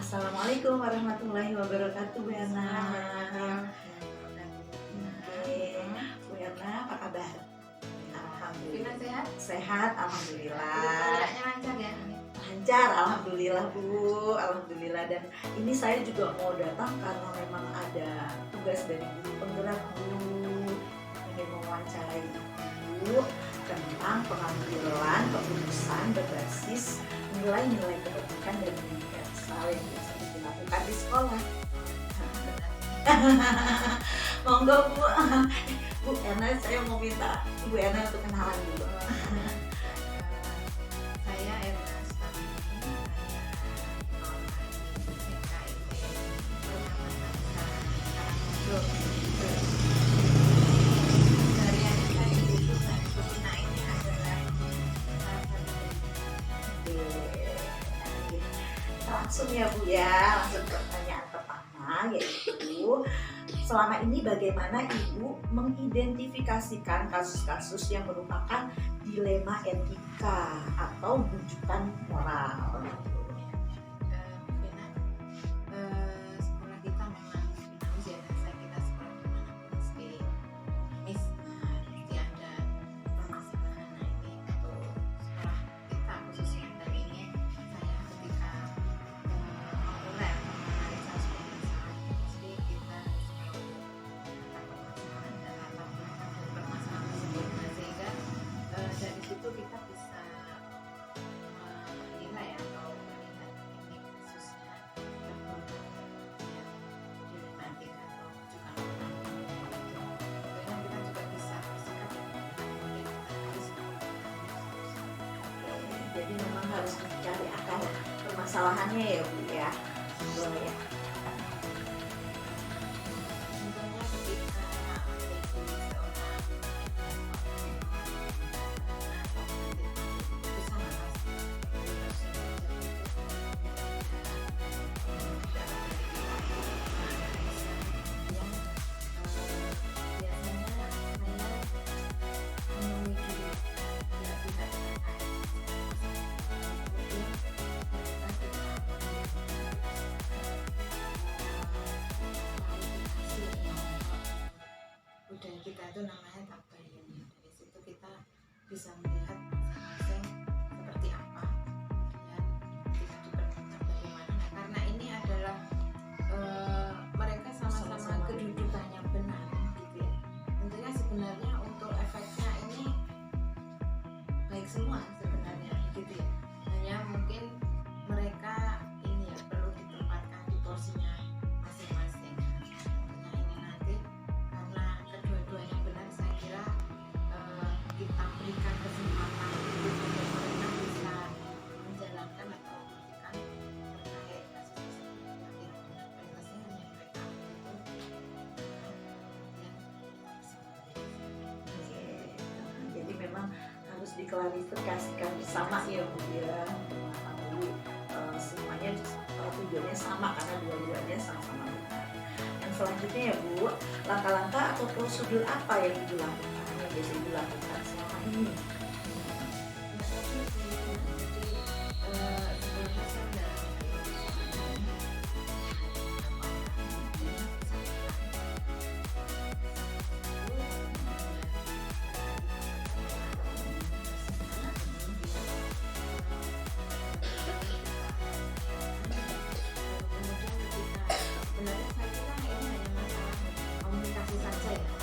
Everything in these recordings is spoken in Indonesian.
Assalamualaikum warahmatullahi wabarakatuh, Bu Erna. Oke, Bu Erna apa kabar? Alhamdulillah sehat? Sehat, alhamdulillah. Penggeraknya lancar ya? Lancar, alhamdulillah Bu, alhamdulillah. Dan ini saya juga mau datang karena memang ada tugas dari guru penggerak Bu. Ini mewawancarai Ibu tentang pengambilan keputusan berbasis nilai-nilai kependidikan dan pendidikan Islam yang biasa dilakukan di sekolah. Monggo Bu. Bu Erna, saya mau minta Bu Erna untuk kenalan dulu. Saya Erna Stamini, dari yang saya itu saya ikutin ini adalah salah satu dari Langsung ya Bu ya, langsung ke pertanyaan pertama, yaitu selama ini bagaimana Ibu mengidentifikasikan kasus-kasus yang merupakan dilema etika atau bujukan moral? sekolah kita memang usia dasar kita sekolah dimanapun SD mesti ada permasalahan. Nah ini untuk sekolah kita khususnya, dan ini saya ketika memulai menganalisa sebuah masalah SD kita selalu permasalahan dan latar belakang dari permasalahan tersebut. Nah sehingga dari situ kita bisa menilai atau melihat ini kasusnya berpotensi dilematik atau bukan moral. Kemudian kita juga bisa bersikap dan kemudian kita harus Jadi memang harus mencari akar permasalahannya ya Bu ya. Boleh ya. tentunya ketika menjadi seorang itu sama pasti budaya kita itu namanya tabayun. Dari situ kita bisa melihat masing-masing seperti apa, kemudian ketika diperhatikan bagaimana. Nah, karena ini adalah mereka sama-sama kedudukannya benar gitu ya. Tentunya sebenarnya untuk efeknya ini baik semua sebenarnya gitu ya. Hanya mungkin mereka ini ya perlu ditempatkan di porsinya masing-masing. Nah ini nanti karena kedua-duanya benar, saya kira kita berikan kesempatan untuk mereka bisa menjalankan atau memberikan terkait kasus tersebut. Nanti prioritasnya hanya mereka Jadi memang harus diklarifikasikan bersama ya Bu ya, mengetahui semuanya tujuannya sama karena dua-duanya sama-sama benar. Yang selanjutnya ya Bu, langkah-langkah atau prosedur apa yang Ibu lakukan, yang biasa Ibu lakukan selama ini? Sebenarnya saya kira ini hanya masalah komunikasi saja ya.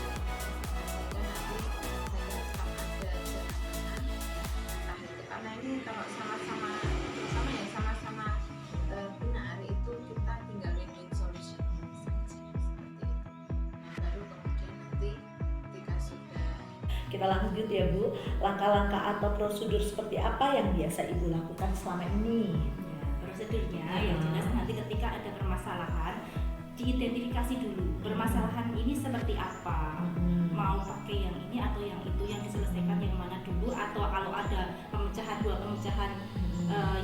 Sehingga nanti saya kira akan ada jalan tengah itu. Karena ini kalau sama-sama benar itu kita tinggal win-win solution seperti itu. Nah, baru kemudian nanti ketika sudah Kita lanjut ya Bu, langkah-langkah atau prosedur seperti apa yang biasa Ibu lakukan selama ini? Prosedurnya yang jelas nanti ketika ada permasalahan diidentifikasi dulu permasalahan ini seperti apa, mau pakai yang ini atau yang itu, yang diselesaikan yang mana dulu, atau kalau ada dua pemecahan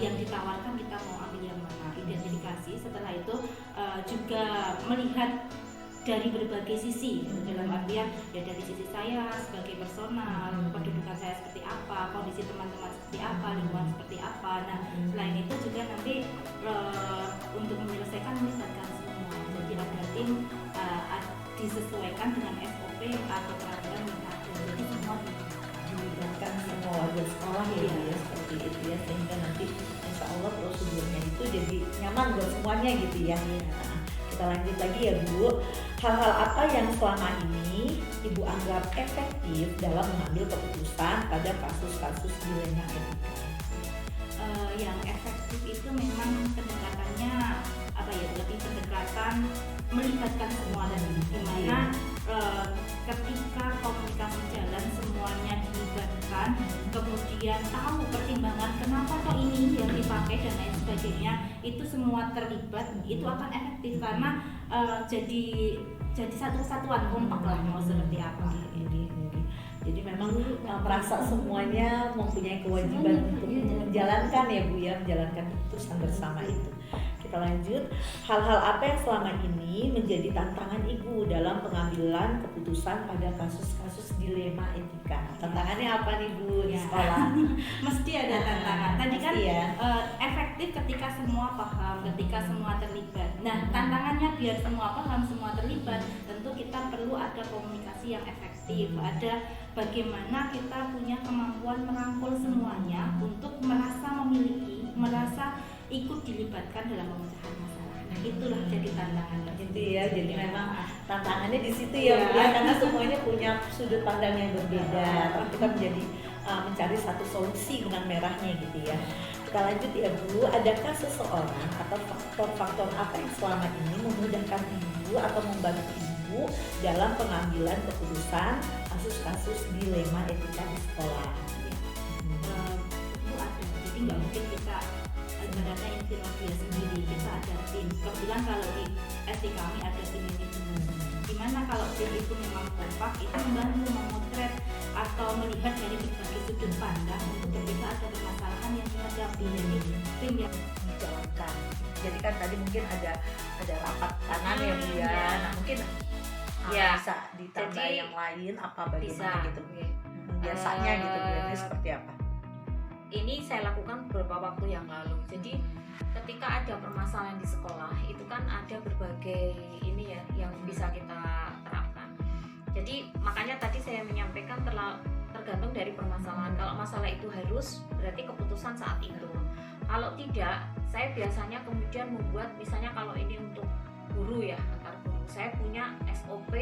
yang ditawarkan kita mau ambil yang mana. Identifikasi, setelah itu juga melihat dari berbagai sisi, dalam artian ya dari sisi saya sebagai personal, kedudukan saya seperti apa, kondisi teman-teman seperti apa, lingkungan seperti apa. Nah selain itu juga nanti nyaman buat semuanya gitu ya. Nah, kita lanjut lagi ya Bu. Hal-hal apa yang selama ini Ibu anggap efektif dalam mengambil keputusan pada kasus-kasus dilema etika? Yang efektif itu memang pendekatannya lebih pendekatan melibatkan semua dan dimana ketika komunikasi jalan semuanya dilibatkan, kemudian tahu pertimbangan kenapa kok ini yang dipakai dan lain sebagainya, itu semua terlibat, itu akan efektif karena jadi satu kesatuan, kompak lah mau seperti apa. Jadi memang merasa semuanya mempunyai kewajiban untuk menjalankan ya Bu ya, menjalankan keputusan bersama itu. Kita lanjut, hal-hal apa yang selama ini menjadi tantangan Ibu dalam pengambilan keputusan pada kasus-kasus dilema etika? Tantangannya apa nih Bu di sekolah? Mesti ada tantangan. Tadi kan ya. Efektif ketika semua paham, ketika semua terlibat. Nah, tantangannya biar semua paham, semua terlibat, tentu kita perlu ada komunikasi yang efektif, ada bagaimana kita punya kemampuan merangkul semuanya untuk merasa memiliki, merasa ikut dilibatkan dalam pemecahan masalah. Nah, itulah jadi tantangannya. Gitu ya, jadi memang tantangannya di situ ya Bu ya, karena semuanya punya sudut pandang yang berbeda. Tapi kita menjadi mencari satu solusi benang merahnya gitu ya. Kita lanjut ya Bu, adakah seseorang atau faktor-faktor apa yang selama ini memudahkan Ibu atau membantu Ibu dalam pengambilan keputusan kasus-kasus dilema etika di sekolah? Itu ada, jadi nggak mungkin kita ibaratnya intilah dia sendiri, kita ada tim. Kebetulan kalau di SD kami ada tim manajemen, dimana kalau tim itu memang kompak, itu membantu memotret atau melihat dari berbagai sudut pandang untuk ketika ada permasalahan yang dihadapi. Jadi tim yang dijalankan. Jadi kan tadi mungkin ada rapat tangan ya Bu ya. Nah mungkin bisa ditambah jadi, yang lain apa bagaimana bisa, gitu. Biasanya gitu Bu, seperti apa? Ini saya lakukan beberapa waktu yang lalu. Jadi ketika ada permasalahan di sekolah itu kan ada berbagai ini ya yang bisa kita terapkan. Jadi makanya tadi saya menyampaikan tergantung dari permasalahan. Kalau masalah itu harus, berarti keputusan saat itu. Kalau tidak, saya biasanya kemudian membuat, misalnya kalau ini untuk guru ya, antar guru, saya punya SOP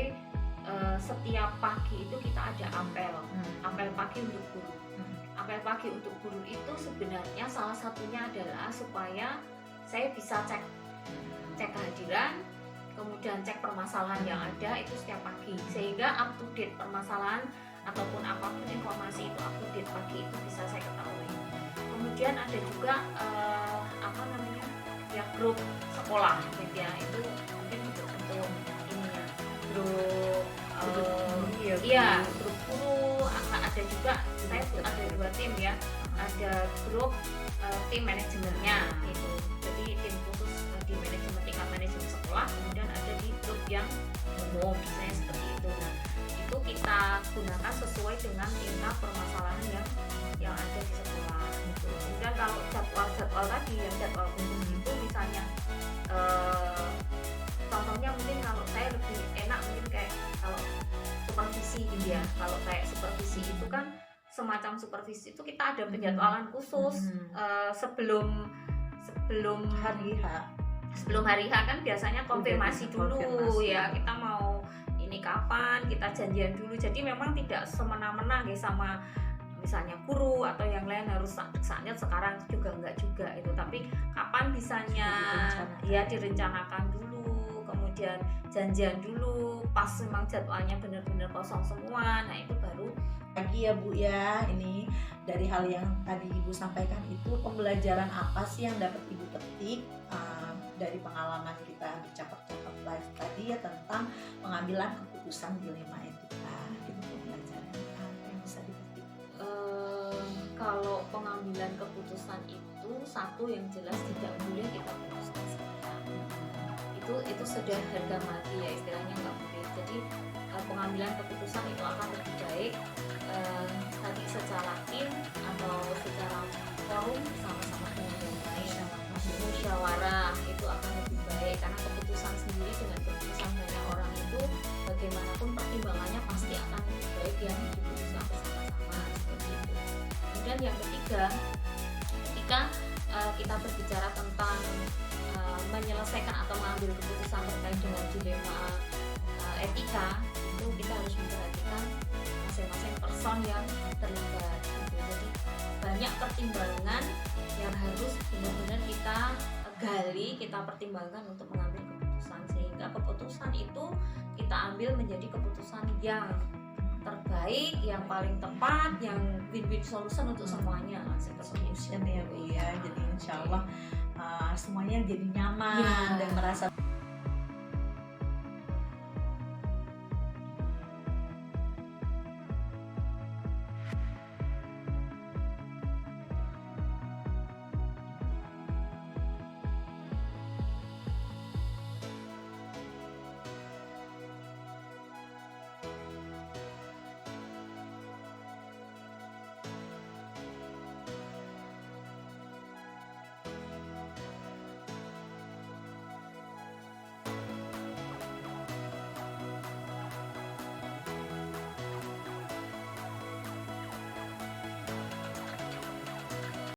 setiap pagi itu kita ada apel pagi untuk guru. Apel pagi untuk guru itu sebenarnya salah satunya adalah supaya saya bisa cek kehadiran, kemudian cek permasalahan yang ada itu setiap pagi, sehingga up to date permasalahan ataupun apapun informasi itu up to date pagi itu bisa saya ketahui. Kemudian ada juga grup sekolah gitu ya, itu mungkin untuk ini ya, grup guru. Ada juga saya ada 2 tim ya, ada grup tim manajemennya gitu, jadi tim khusus di manajemen tingkat manajemen sekolah, kemudian ada di grup yang umum misalnya seperti itu. Nah itu kita gunakan sesuai dengan tingkat permasalahan yang ada di sekolah gitu. Kemudian kalau jadwal tadi yang jadwal khusus itu misalnya contohnya mungkin kalau saya lebih enak mungkin kayak kalau supervisi gitu ya. Kalau kayak supervisi itu kan semacam supervisi itu kita ada penjadwalan khusus sebelum hari H kan biasanya konfirmasi dulu ya, kita mau ini kapan, kita janjian dulu. Jadi memang tidak semena-mena ya sama misalnya guru atau yang lain harus saatnya sekarang juga enggak juga itu, tapi kapan bisanya ya direncanakan dulu, kemudian janjian dulu pas memang jadwalnya benar-benar kosong semua. Nah itu baru lagi ya Bu ya. Ini dari hal yang tadi Ibu sampaikan itu, pembelajaran apa sih yang dapat Ibu petik dari pengalaman kita bercakap-cakap live tadi ya tentang pengambilan keputusan dilema etika gitu, pembelajaran apa yang bisa dipetik? Kalau pengambilan keputusan itu satu yang jelas tidak boleh kita putuskan sekarang. Itu sudah harga mati ya istilahnya, nggak boleh. Jadi pengambilan keputusan itu akan lebih baik tadi secara tim atau secara forum sama-sama dengan yang lain, musyawarah itu akan lebih baik, karena keputusan sendiri dengan keputusan banyak orang itu bagaimanapun pertimbangannya pasti akan lebih baik yang diputuskan bersama-sama seperti itu. Kemudian yang ketiga, ketika kita berbicara tentang menyelesaikan atau mengambil keputusan terkait dengan dilema etika, itu kita harus memperhatikan masing-masing person yang terlibat gitu. Jadi banyak pertimbangan yang harus benar-benar kita gali, kita pertimbangkan untuk mengambil keputusan, sehingga keputusan itu kita ambil menjadi keputusan yang terbaik, yang paling tepat, yang win-win solution untuk semuanya. Solution ya Bu ya. Jadi insya Allah semuanya jadi nyaman Ya. dan merasa